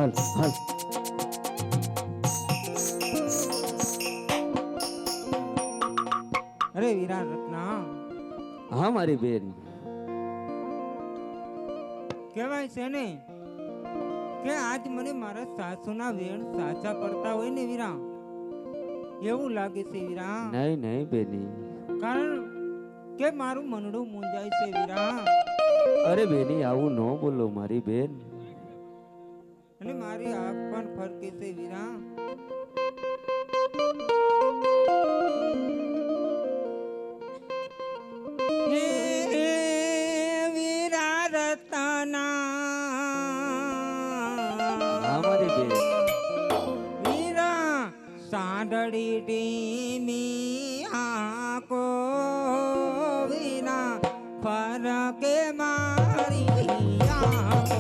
હાલ હાલ. અરે વીરા રત્ના, હા મારી બેન. કહેવાય છે ને કે આજ મને મારા સાસુના વેણ સાચા પડતા હોય ને વીરા, એવું લાગે છે વીરા. નહીં નહીં બેની. કારણ કે મારું મનડું મૂંઝાય છે વીરા. અરે બેની આવું ન બોલો મારી બેન. અને મારી આંખ પણ ફરકે છે વીરા. હે વીરા રતના, હા મારી બેન. વીરા સાંડળી ડીમી આંખો વીરા ફરકે મારી આંખો.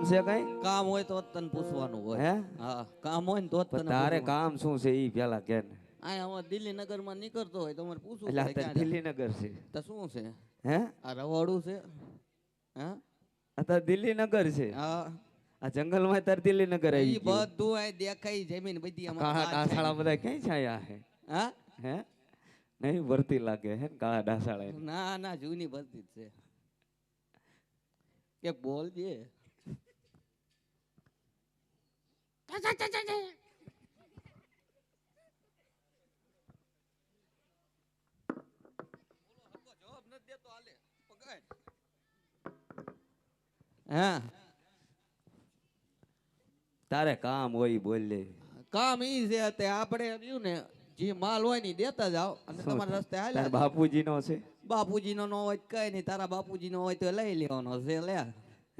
છે કઈ કામ હોય તો તને પૂછવાનું હોય. હે હા કામ હોય ને તો તને તારે કામ શું છે ઈ પેલા કે ને. આ હવે દિલ્હી નગર માં નીકળતો હોય તમારે પૂછવું એટલે પડે આ ક્યાં દિલ્હી નગર છે. તો શું છે હે આ રવાડું છે. હા આ તાર દિલ્હી નગર છે. હા આ જંગલ માં તાર દિલ્હી નગર આવી ઈ બધું આ દેખાય જમીન બધી આમાં કાળા ડાસાળા બધા ક્યાં છાયા હે. હા હે નહીં ભરતી લાગે હે કાળા ડાસાળા. ના ના જૂની ભરતી જ છે કે બોલજે. હા તારે કામ હોય બોલ લે. કામ ઈ છે તે આપણે રહ્યું ને જે માલ હોય ને દેતા જાવ અને તમારા રસ્તે હાલે. તાર બાપુજી નો છે. બાપુજી નો હોય કઈ નહીં, તારા બાપુજી નો હોય તો લઈ લેવાનો છે. લે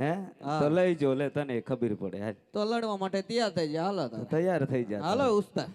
હે તો લઈ જો લે તને ખબર પડે. હાલ તો લડવા માટે તૈયાર થઈ જાય. હાલો તૈયાર થઈ જા. હાલો ઉસ્તાદ.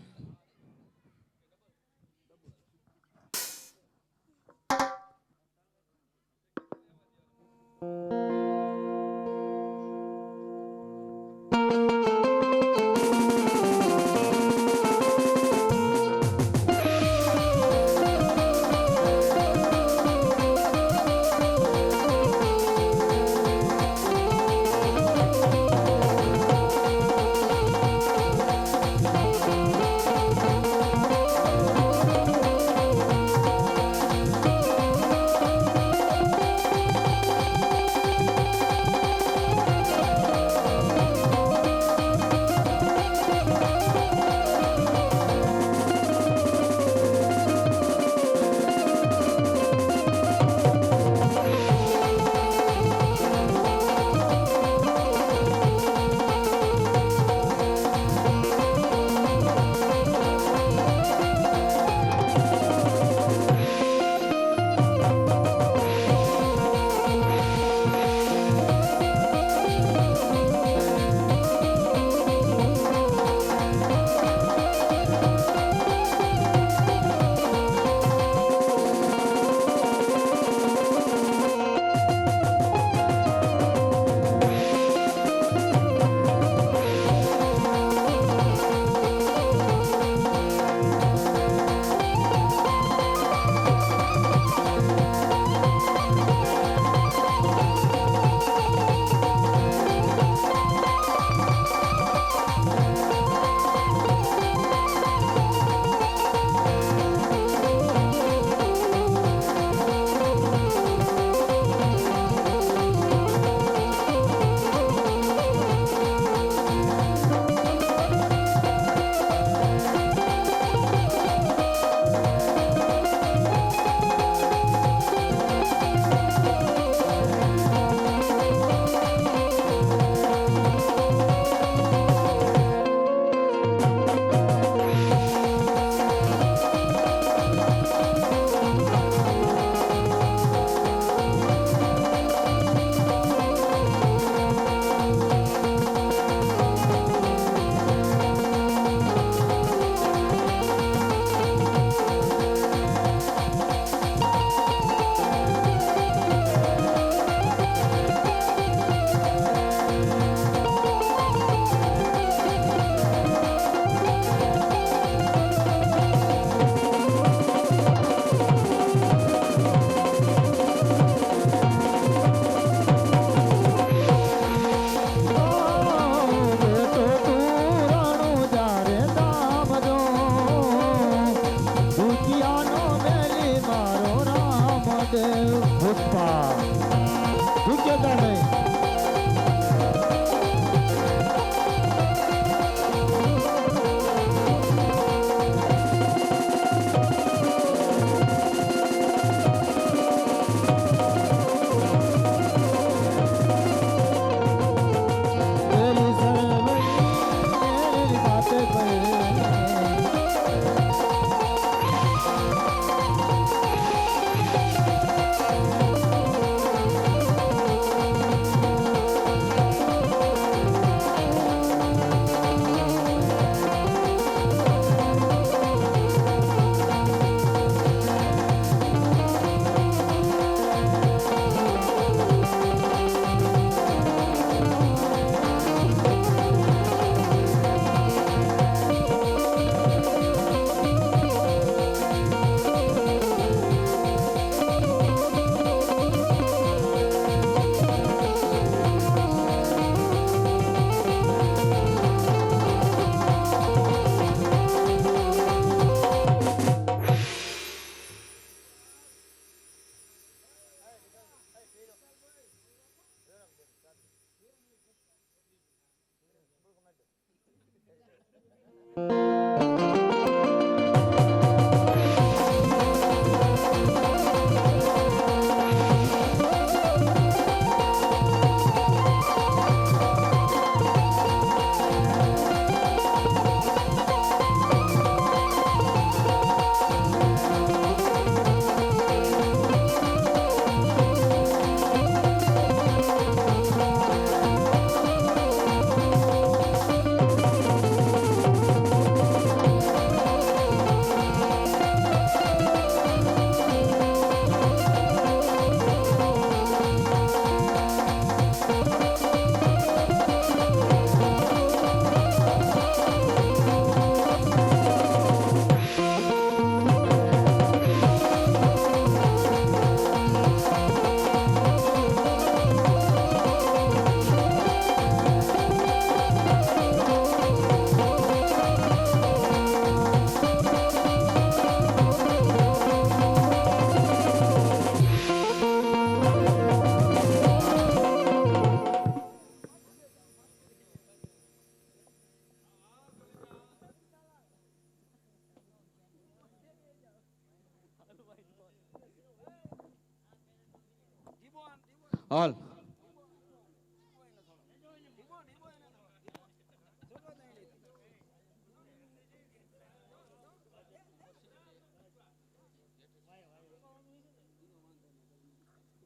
હાલ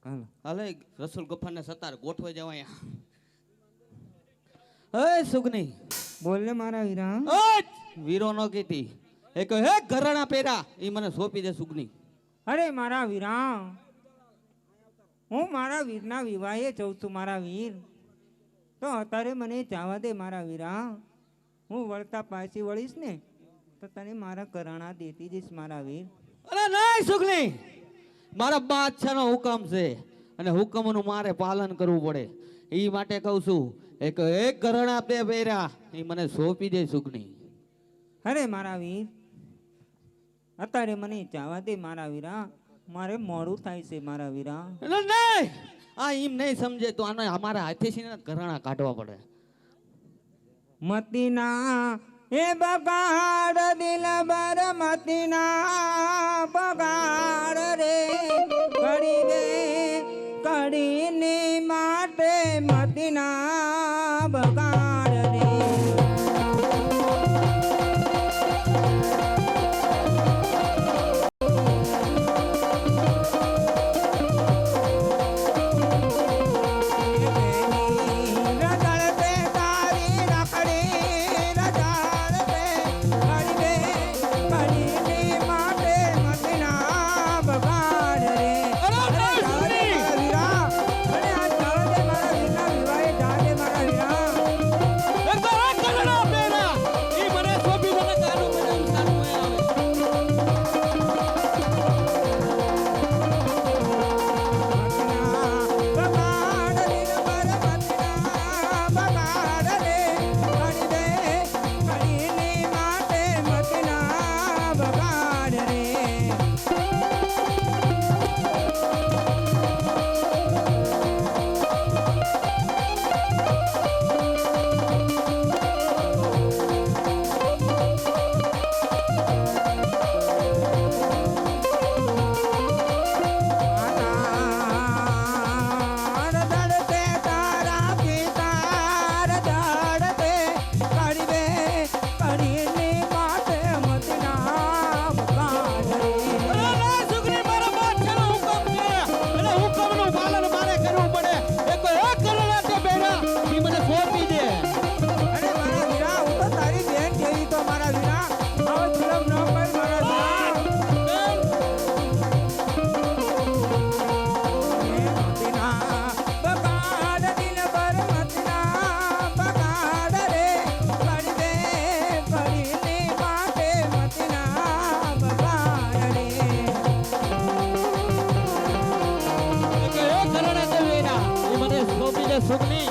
હાલો. હાલે રસુલ ગફારને સતાર ગોઠવાઈ જવા અહીંયા હે સુગની બોલ ને મારા વીરા. વીરો નો કીધી એ કહે હે ઘરણા પેરા ઈ મને સોંપી દે સુગની અરે મારા વીરા, હું મારા વીરના વિવાહે જઉં છું મારા વીર. તો અત્યારે મને જવા દે મારા વીરા. હું વળતા પાછી વળીશ ને તો તને મારા કરાણા દેતી જઈશ મારા વીર. અરે નહીં સુગની, મારા બાદશાહનો હુકમ છે અને હુકમનું મારે પાલન કરવું પડે. ઈ માટે કહું છું એક ઘરણા બે પેરા ઈ મને સોંપી દે સુગની. અરે મારા વીર, અત્યારે મને જવા દે મારા વીરા. મારે મોડું થાય છે મારા વીરા. અરે નહીં, આ એમ નહીં સમજે તો આને અમારા હાથેથી ને ઘરણા કાઢવા પડે. મતીના એ બગાડ દિલ બર મતીના બગાડ રે કરી દે કરીને માટે મતીના બગાડ રે. સુગની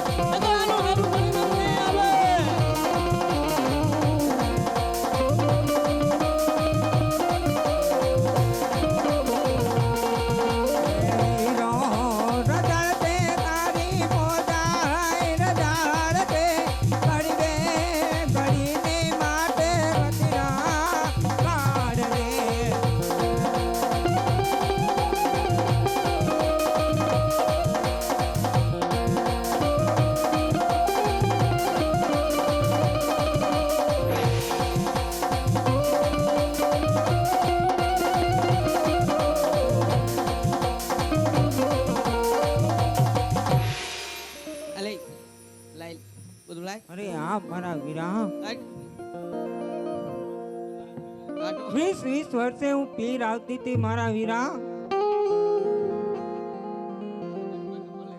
અરે આ મારા વીરા, કાઢો 20 વર્ષે હું પીર આવતી હતી મારા વીરા,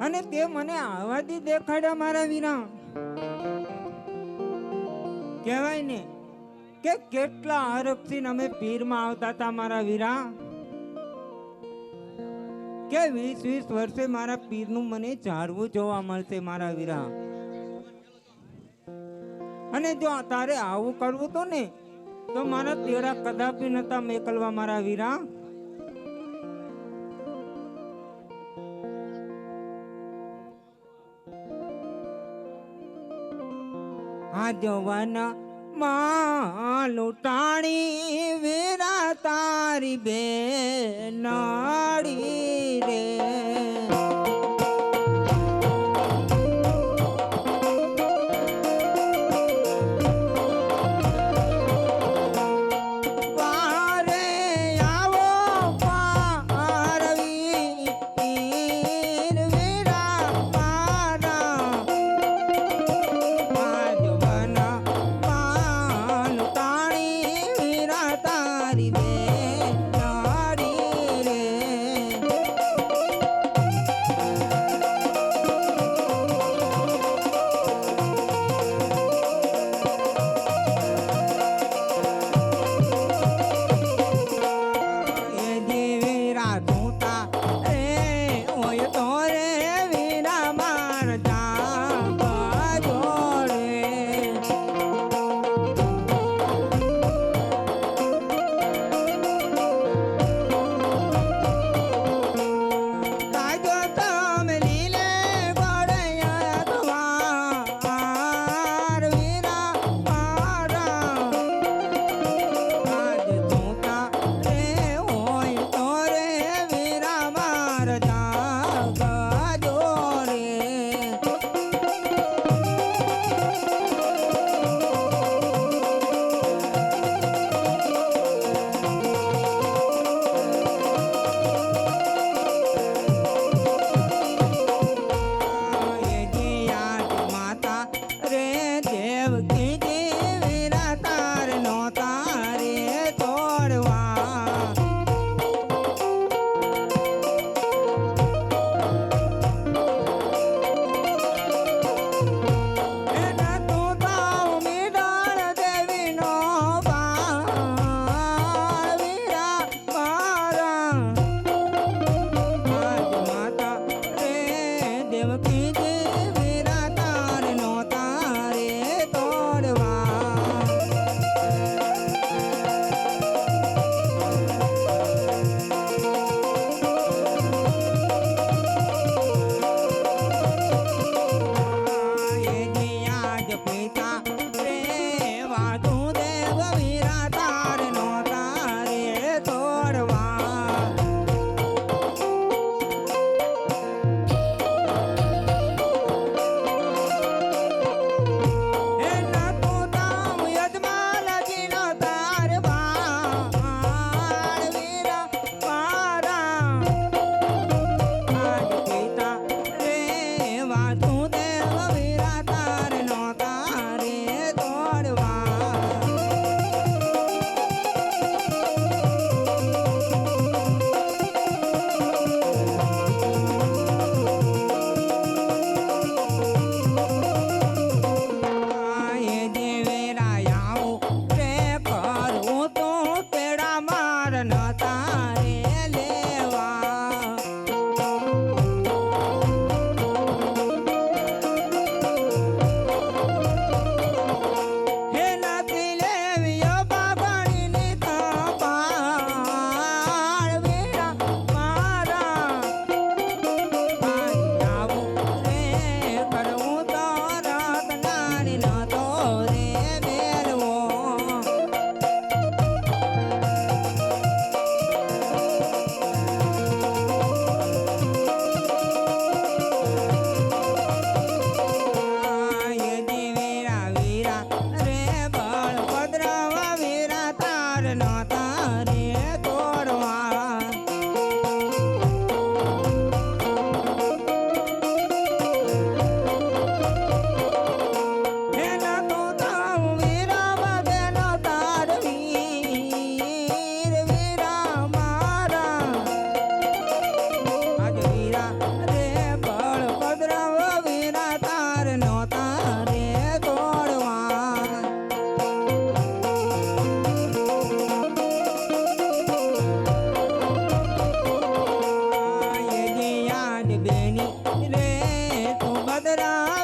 અને તે મને આવાથી દેખાડ્યા મારા વીરા. કહેવાય ને કે કેટલા હરખથી અમે પીરમાં આવતા હતા મારા વીરા, કે 20 વર્ષે મારા પીરનું મને ઝાડવું જોવા મળશે મારા વીરા. અને જો તારે આવું કરવું તો ને તો મારા તેડા કદાપી નતા મેકલવા મારા વીરા. આ જવાન માં લૂંટાણી વીરા તારી બેનાડી રે.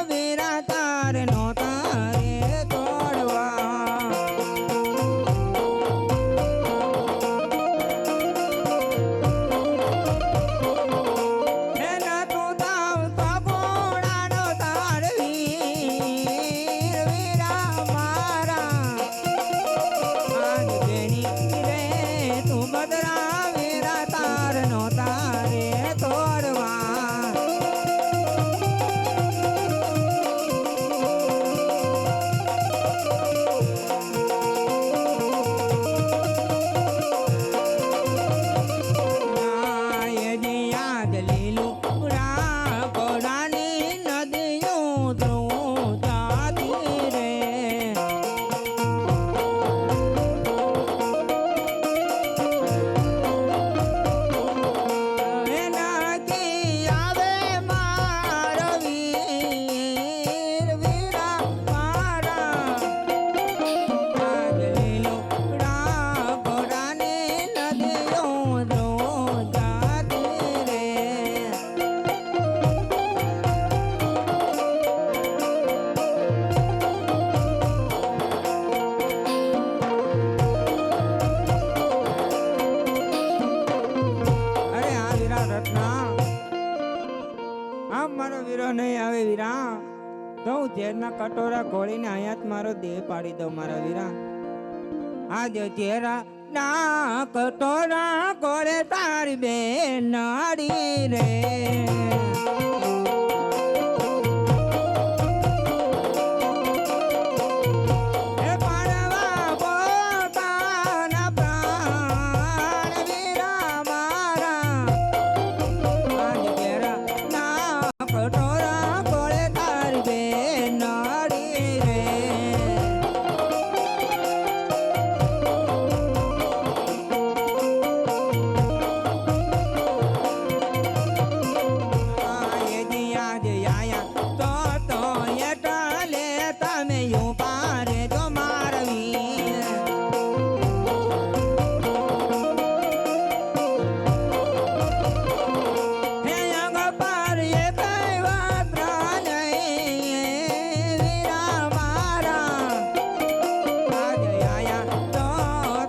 વીરા તાર નો તારે તોડવા એના તું તાવ તો ઘોડાનો તાર વીર વીરા મારા આજ બેની રે તું બદરા વીરા તાર નો તારે તોડવા યાદ લીલું રા કોડાની નદીઓ ધ્રુવ જાતી રે એના કી આવે મારો વીર વીરા મારા આજ લીલું રા કોડાની નદીઓ ધ્રુવ જાતી રે અરે આ વીરા રત્ના આમ મારો વીરો નહીં આવે વીરા તો હું ઝેરના કટોરા ઘોળીને અહીંયા જ મારો દેહ પાડી દઉં મારા વીરા આજ ઝેરા ના કટોરા ઘોળે તારી બે નાડી રે એ પાડવા પોતાના પ્રાણ વીરા મારા આજ ઘેરા ના કટોરા ઘોળે તારી બે નાડી રે યાદ આયા તો એટલે તમે યુ પારે જો મારવી હે અંગ પાર એ કઈ વાત નહીં વીરા મારા આજ આયા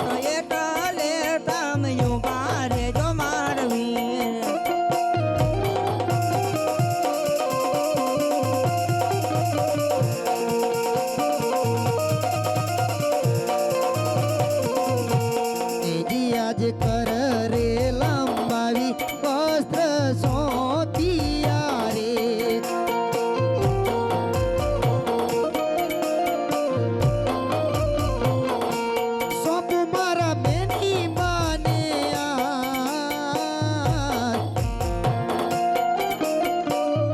તો એટલે તમે યુ પારે જો મારવી એજી આજ કર રે લંબાવી વસ્ત્ર સોતિયા રે સોપ મારા બેની માને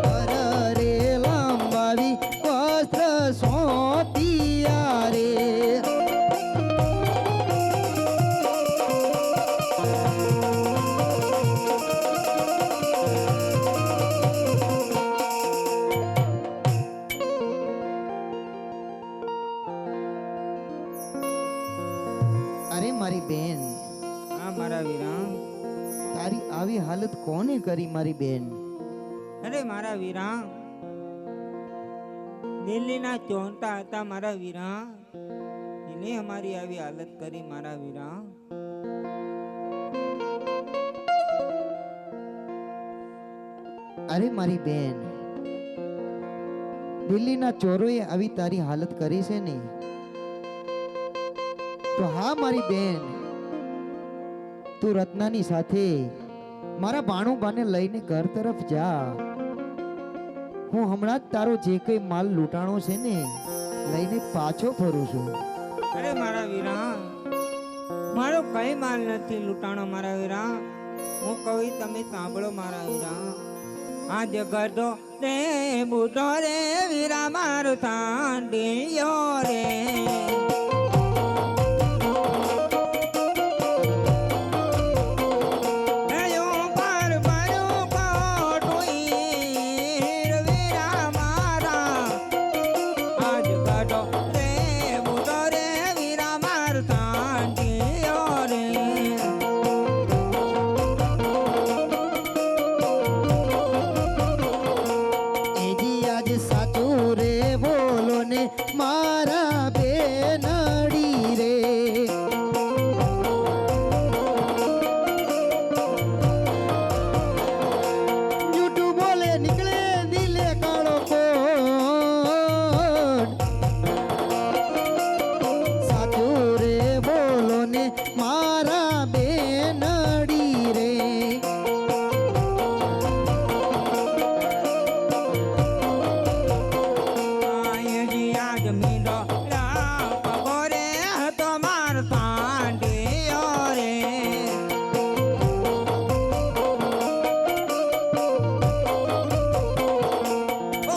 કર રે લંબાવી વસ્ત્ર સોતિયા રે અરે મારી બેન આ મારા વીરા તારી આવી હાલત કોને કરી મારી બેન અરે મારા વીરા દિલ્હીના ચોંટા હતા મારા વીરા એને અમારી આવી હાલત કરી મારા વીરા અરે મારી બેન દિલ્હીના ચોરોએ આવી તારી હાલત કરી છે ને તો હા મારી બેન તું રત્નાની સાથે મારા ભાણુબાને લઈને ઘર તરફ જા હું હમણાં જ તારો જે કઈ માલ લૂંટાણો છે ને લઈને પાછો ફરું છું અરે મારા વીરા મારો કઈ માલ નથી લૂંટાણો મારા વીરા હું કહું તમે સાંભળો મારા વીરા આ જગતો રે બુટો રે વીરા મારો સાંડિયો રે એજી આજ સાચું મારા બેનડી રે. જૂઠું બોલે નીકળે દિલે કાળો કોટ. સાચું રે બોલો ને મારા બેનડી રે. આયજી આજ મીંડો પગોરે હતો મારો સાંડિયો રે.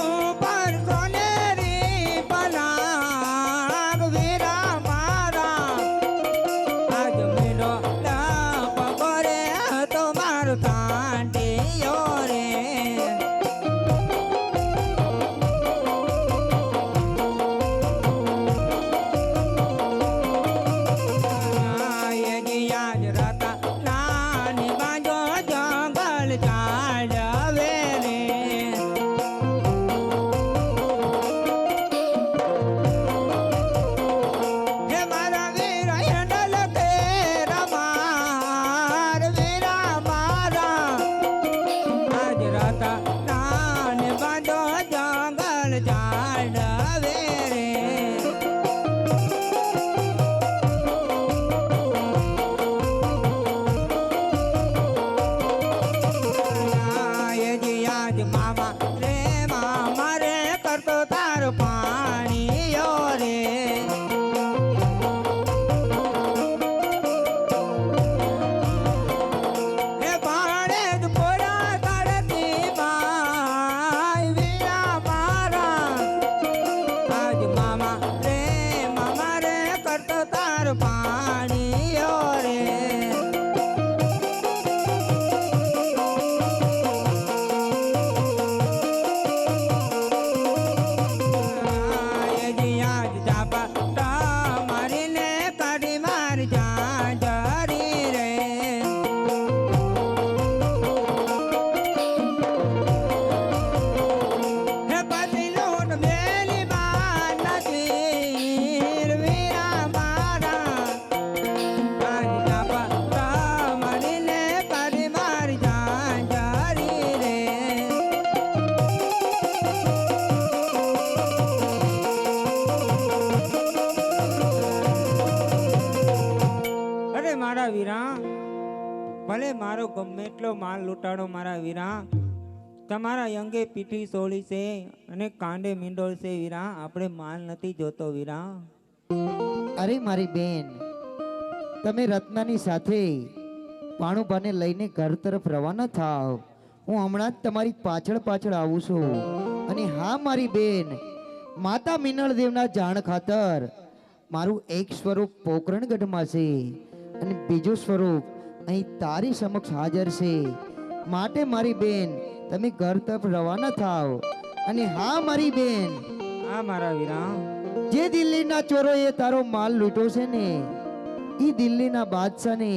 ઉપર સોનેરી પલાગ વીરા મારા. આજ મીંડો પગોરે હતો મારો સાંડિયો રે. આયજી આજ રાતા નાની બાંધો જંગલ ચાલવે રે. હે મારા વીર હેડલ કે રમાર વીરા મારા. આજ રાતા નાની બાંધો જંગલ ચાલવે રે. આયજી આજ મામા રે મામા રે કરતો તાર પાણીઓ રે. હે પાણે જ પોરા કાઢતી માય વીરા મારા. આજ મામા રે કરતો તાર પાણીઓ રે. આયજી આજ જાપા મારીને કાઢી મારી જાજરી રે. હે પાછી લોટ મેલી બાર નથી વીરા મારા. આજ જાપા મારીને કાઢી મારી જાજરી રે. અરે મારા વીરા, ભલે મારો ગમે એટલો માલ લૂંટાડો મારા વીરા, તમારા અંગે પીઠી સોળી છે અને કાંડે મીંડોળ છે વીરા. આપણે માલ નથી જોતો વીરા. અરે મારી બેન, તમે રત્નાની સાથે પાણુબાને લઈને ઘર તરફ રવાના થાવ. હું હમણાં જ તમારી પાછળ પાછળ આવું છું. અને હા મારી બેન, માતા મિનળ દેવના જાણ ખાતર મારું એક સ્વરૂપ પોકરણગઢમાં છે અને બીજું સ્વરૂપ અહીં તારી સમક્ષ હાજર છે. માટે મારી બેન, તમે ઘર તરફ રવાના થાવ. અને હા મારી બેન, આ મારા વીરા, જે દિલ્હીના ચોરોએ તારો માલ લૂંટ્યો છે ને, ઈ દિલ્હીના બાદશાહને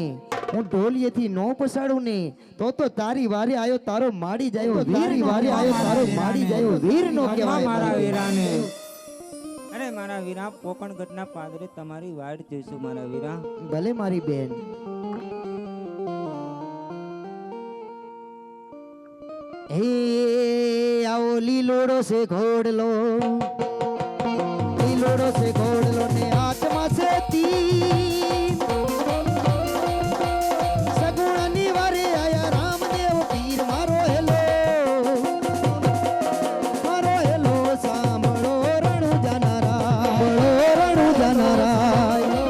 હું ઢોલિયેથી નો પસાડું ને તો તારી વારે આયો તારો માડી જાયો. તારી વારે આયો તારો માડી જાયો. વીર નો કહેવાય મારા વીરાને. અરે મારા વીરા, પોકણગઢના પાદરે તમારી વાડ જોઈશું મારા વીરા. ભલે મારી બેન. હે આવો લીલોડો છે ઘોડલો, લીલોડો છે ઘોડલો ને હાથમાં છે તીર. સગુણાની વારે આયા રામદેવ પીર. મારો હેલો, મારો હેલો સાંભળો રણુ જાનારા, રણુ જાનારા, રણુ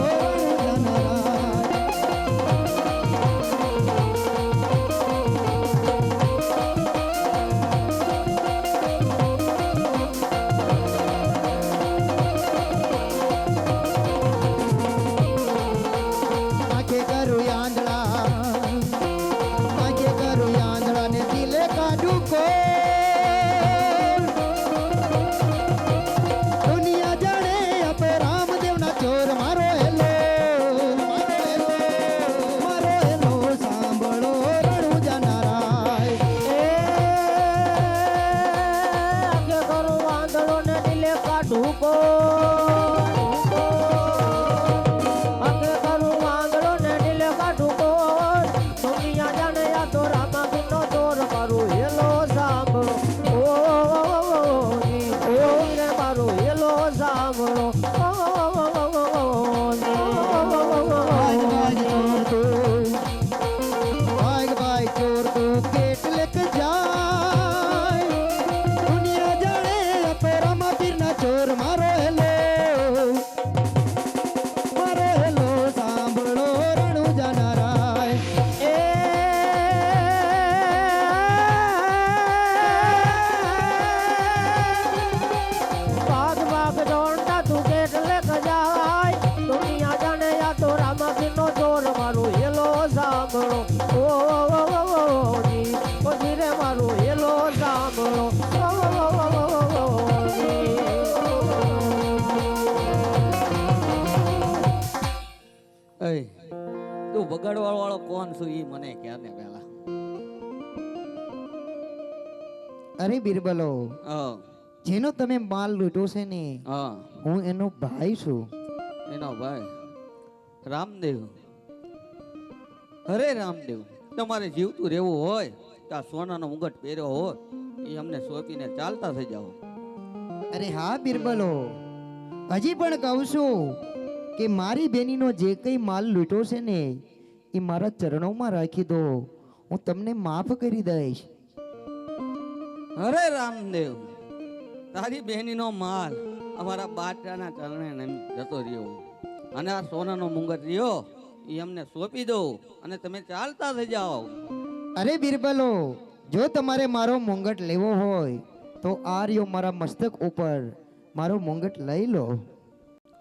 જાનારા. નાખે કરું આંધળા, નાખે કરું આંધળા ને દિલે કાઢું કોલ. દુનિયા જાણે આપે રામદેવના ચોર. મારો હેલો, મારો હેલો, મારો હેલો સાંભળો રણુ જાનારા. આંખે કરું આંધળો ને દિલે કાઢું કો. ગડવાળ વાળો કોણ છું ઈ મને કહે ને પેલા. અરે બિરબલો, હા જેનો તમે માલ લૂંટ્યો છે ને, હા હું એનો ભાઈ છું. એનો ભાઈ રામદેવ. અરે રામદેવ, તમારે જીવતું રહેવું હોય તો આ સોનાનો મુગટ પહેર્યો હોય એ અમને સોંપીને ચાલતા થઈ જાઓ. અરે હા બિરબલો, હજી પણ કહું છું કે મારી બેનીનો જે કંઈ માલ લૂંટ્યો છે ને એ મારા ચરણોમાં રાખી દો, હું તમને માફ કરી દઈશ. અરે રામદેવ, તારી બહેનીનો માલ અમારા બાદશાહના ચરણે નમી જતો રહ્યો અને આ સોનાનો મુંગટ રહ્યો એ અમને સોંપી દો અને તમે ચાલતા થઈ જાઓ. અરે બિરબલો, જો તમારે મારો મુંગટ લેવો હોય તો આ રહ્યો મારા મસ્તક ઉપર, મારો મુંગટ લઈ લો,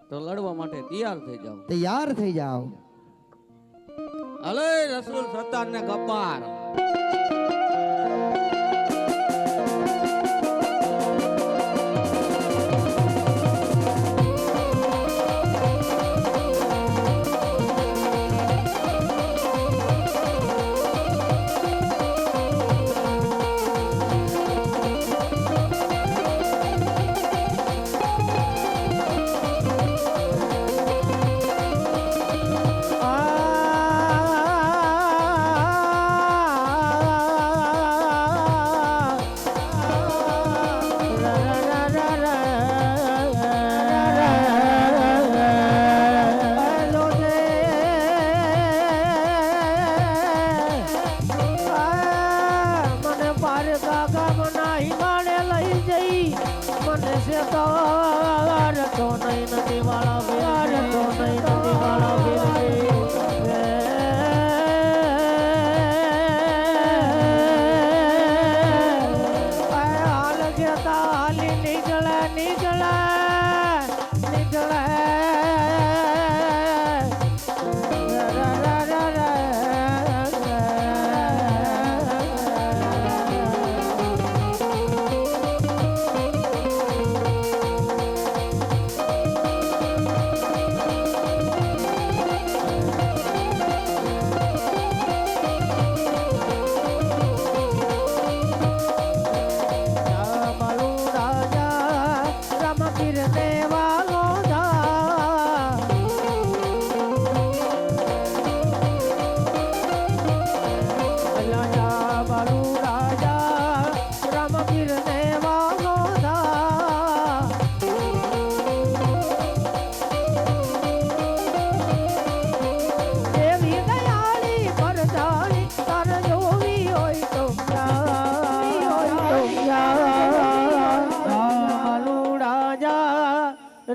તો લડવા માટે તૈયાર થઈ જાઓ. તૈયાર થઈ જાઓ. અલે રસૂલ સત્તાર ને ગબ્બાર.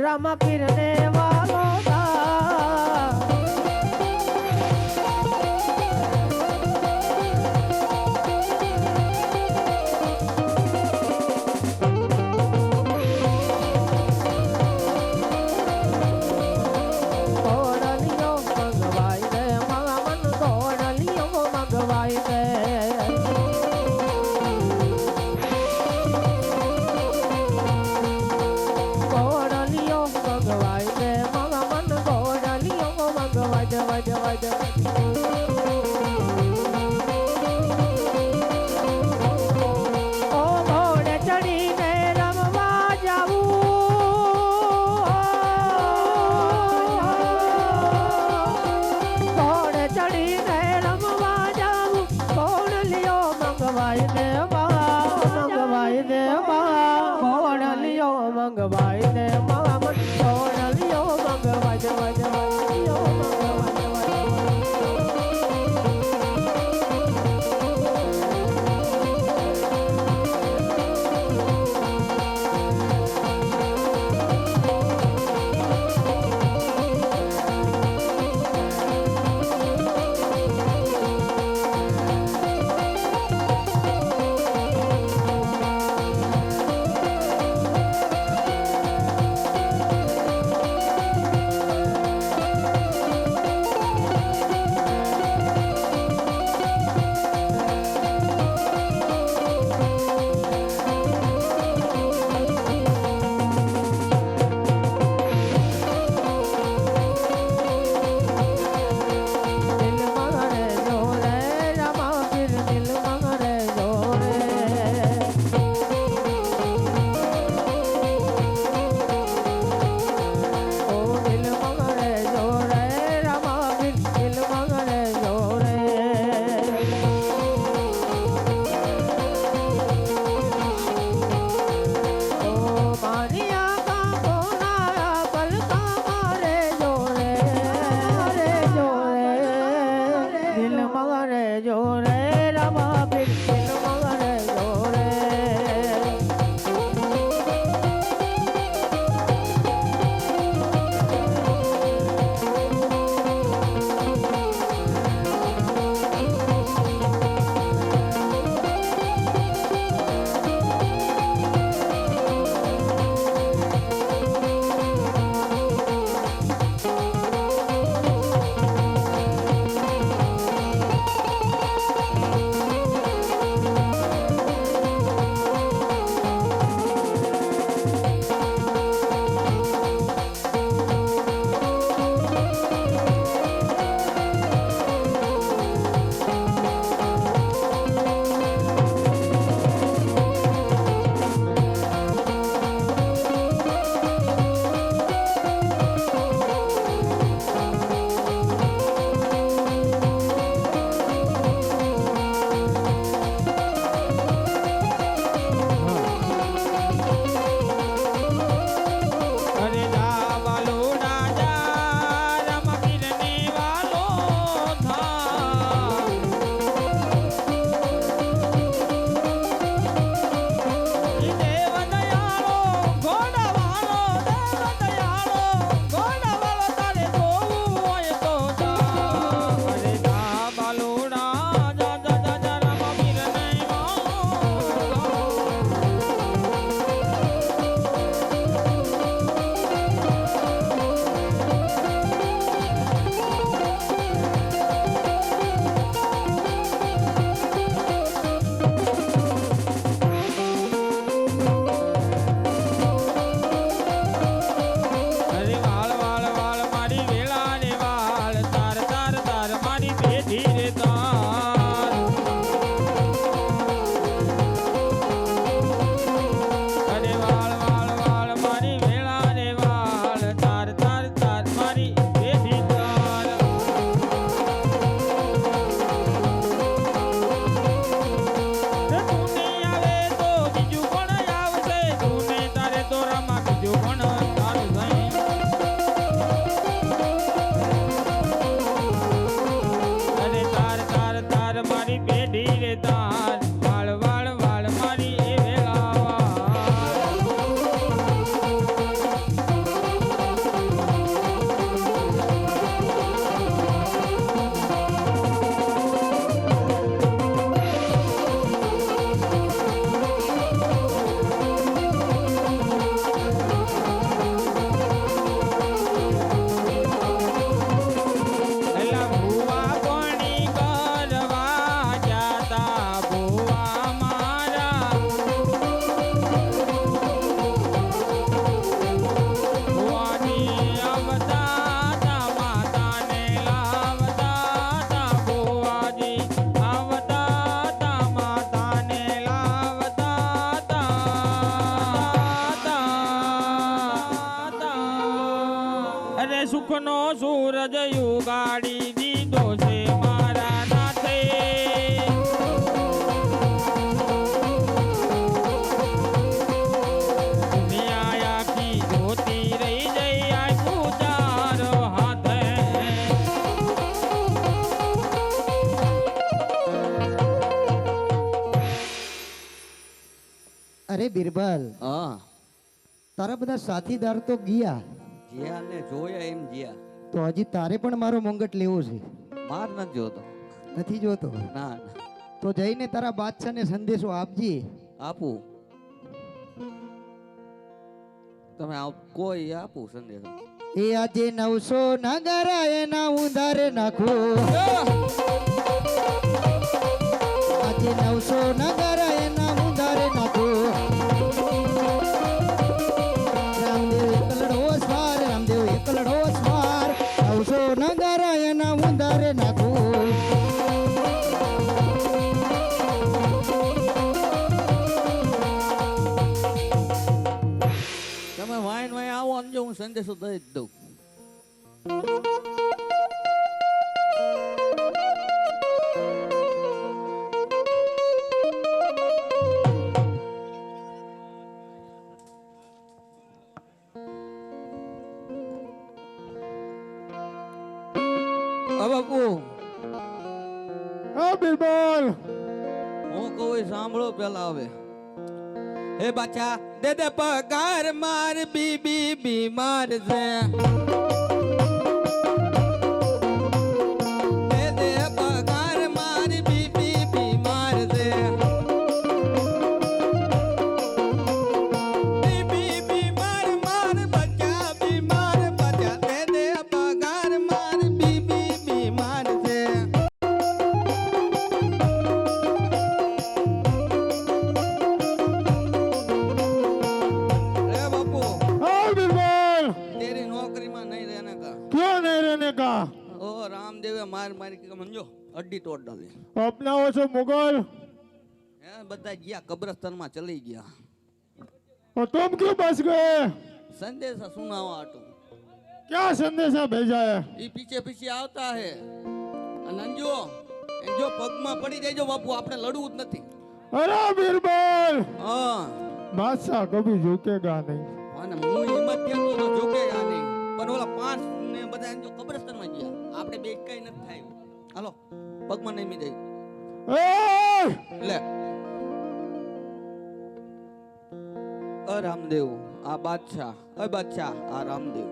રામા પીરને વાલો મંગવાઈ દે મામા મંગવાઈ હજુ પણ તારું સહી અરે તાર તાર તાર મારી પેઢી રે તાર વાળ વાળ વાળ મારી એ વેળાવા એલા ભુવા કોણી કરવા જાતા ભુવા મારા ભુવાની આવતા તા માતાને લાવતા તા ભુવાજી આવતા તા માતાને લાવતા તા અરે સુખનો સૂરજ યુગાડી દીધો છે મારા નાથે દુનિયા આખી જોતી રહી જઈ આખું ચાર હાથે અરે બિરબલ, હા તારા બધા સાથીદાર તો ગયા, જ્યાં ને જોયા એમ જ્યાં તો હજી તારે પણ મારો મુંગટ લેવો છે. માર નથી જોતો. નથી જોતો? ના ના તો જઈને તારા બાદશાહને સંદેશો આપજે. આપું. તમે કોઈ આપું સંદેશો. એ આજે 900 નગરા એના ઉધારે નાખો, આજે 900 નગરા એના ઉધારે નાખો. રામદેવ એકલડો સ્વાર, રામદેવ એકલડો સ્વાર, 900 નગરા એના ઉધારે નાખો. તમે વાઈન વાઈ આવો અને જો હું સંદેશો દઈ જ દઉં. બાપુ હા બિરબલ, હું કહું એ સાંભળો પેલા હવે. હે બાચા દે દે પગાર માર બીબી બીમાર છે. દે દે પગાર માર બીબી બીમાર છે. બીબી બીમાર માર બચ્ચા બીમાર બચ્ચા. દે દે પગાર માર બીબી બીમાર છે. रे बापू हाँ बिरबल, तेरी नौकरी में नहीं रहने का. क्यों नहीं रहने का? ओ रामदेव मार मार के समझो अड्डी तोड़ डाली. अपना वो सब मुगल, હે બધા ગયા કબ્રસ્તાન માં ચલી ગયા. और तुम क्यों बच गए? સંદેશા સુનાવા આટું क्या संदेशा भेजा है? ઈ પીછે પીછે આવતા હે. અને અંજો જો પગમાં પડી જાય બાપુ આપણે લડવું જ નથી. अरे बिरबल, હા बादशाह कभी झुकेगा नहीं. અને હું હિંમત કેતો તો જોકેગા નહીં. પણ ઓલા પાંચ ને બધા જો કબ્રસ્તાન માં ગયા આપણે બે કઈ નથી થાય. હાલો પગમાં નહીં મી જાય ए! લે. रामदेव आ बादशाह आ रामदेव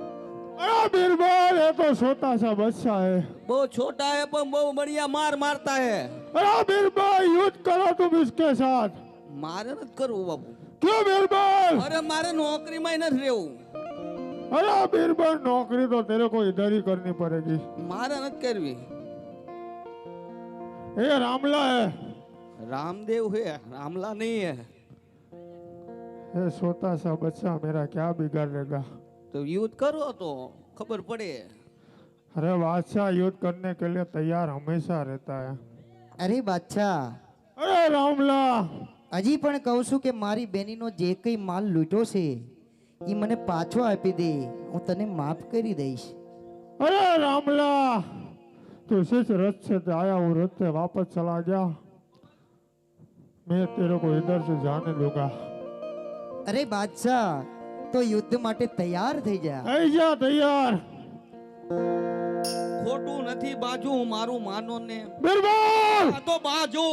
अरे बिरबल, ये तो छोटा सा बच्चा है. बहुत छोटा है पर बहुत बढ़िया मार मारता है. अरे बिरबल, युद्ध करो तुम इसके साथ. मारे मत करो बाबू. क्यों बिरबल? अरे मारे नौकरी में न रेऊ. अरे बिरबल, नौकरी तो तेरे को इधर ही करनी पड़ेगी. मारे न करवी. ये रामला है, रामदेव है रामला नहीं है. ये छोटा सा बच्चा मेरा क्या बिगाड़ेगा? तो युद्ध करो तो खबर पड़े. अरे बादशाह युद्ध करने के लिए तैयार हमेशा रहता है. અરે બાદશાહ, अरे रामला, હજી પણ કહું છું કે મારી બેનીનો જે કંઈ માલ લૂંટ્યો છે એ મને પાછો આપી દે, હું તને માફ કરી દઈશ. अरे रामला, तू जिस रथ से आया वो रथ से वापस चला गया, मैं तेरे को इधर से जाने दूंगा. અરે બાદશાહ, તો તો યુદ્ધ માટે તૈયાર થઈ જા. થઈ જા તૈયાર. ખોટું નથી બાજુ, મારું માનો ને. બિરબલ આ તો બાજુ.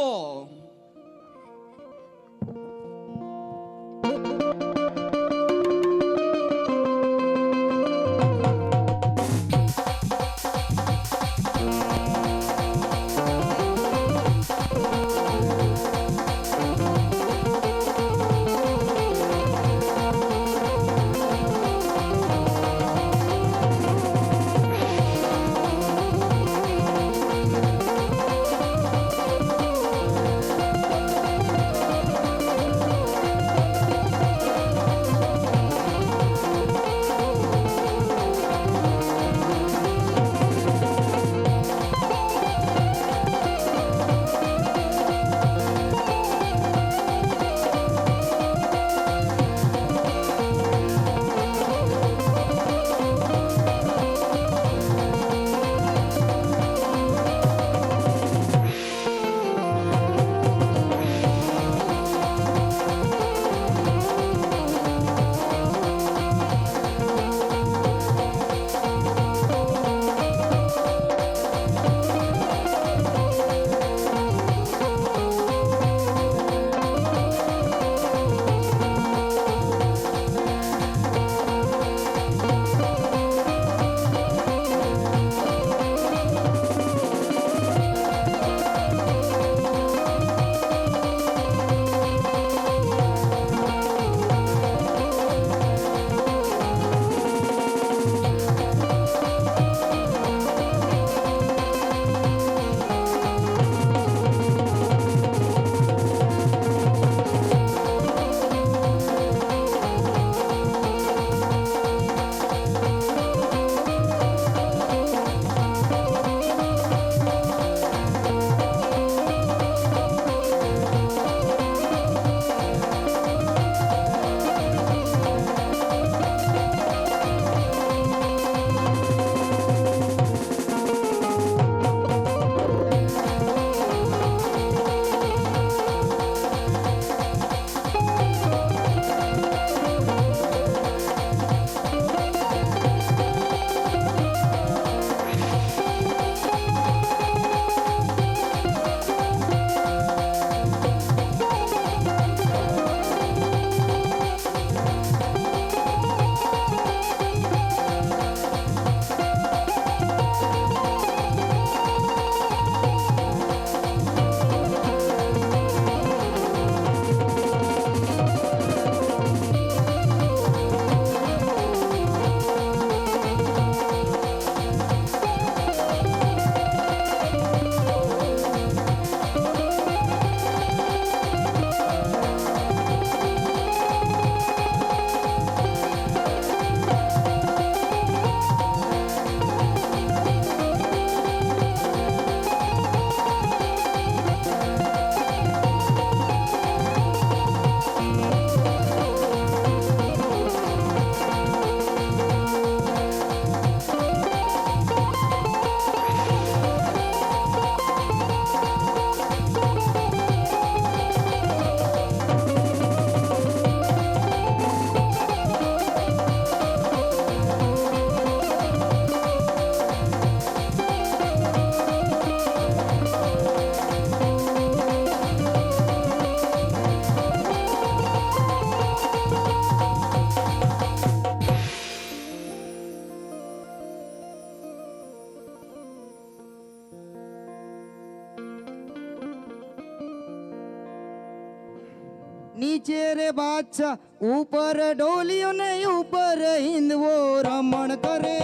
નીચે રે બાદશાહ ઉપર ડોલિયો ને ઉપર હિંદવો રમણ કરે.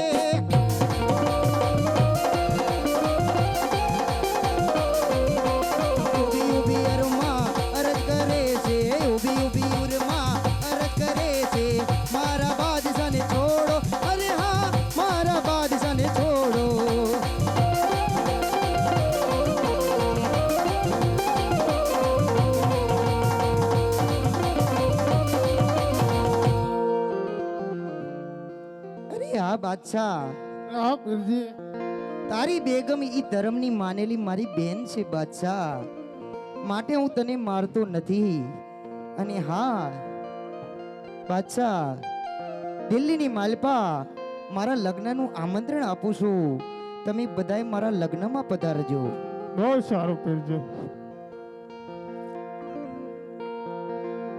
ઊભી ઊભી અરમાં અરજ કરે છે, ઊભી ઊભી ઉરમાં અરજ કરે છે. મારા બાદશાહને છોડો, અરે હા મારા બાદશાહને છોડો. આ બાદશાહ, હા પીરજી. તારી બેગમ ઈ ધર્મની માનેલી મારી બેન છે બાદશાહ, માટે હું તને મારતો નથી. અને હા બાદશાહ, દિલ્હીની માલપા મારા લગ્નનું આમંત્રણ આપું છું. તમે બધાય મારા લગ્નમાં પધારજો. બહુ સારું પીરજી.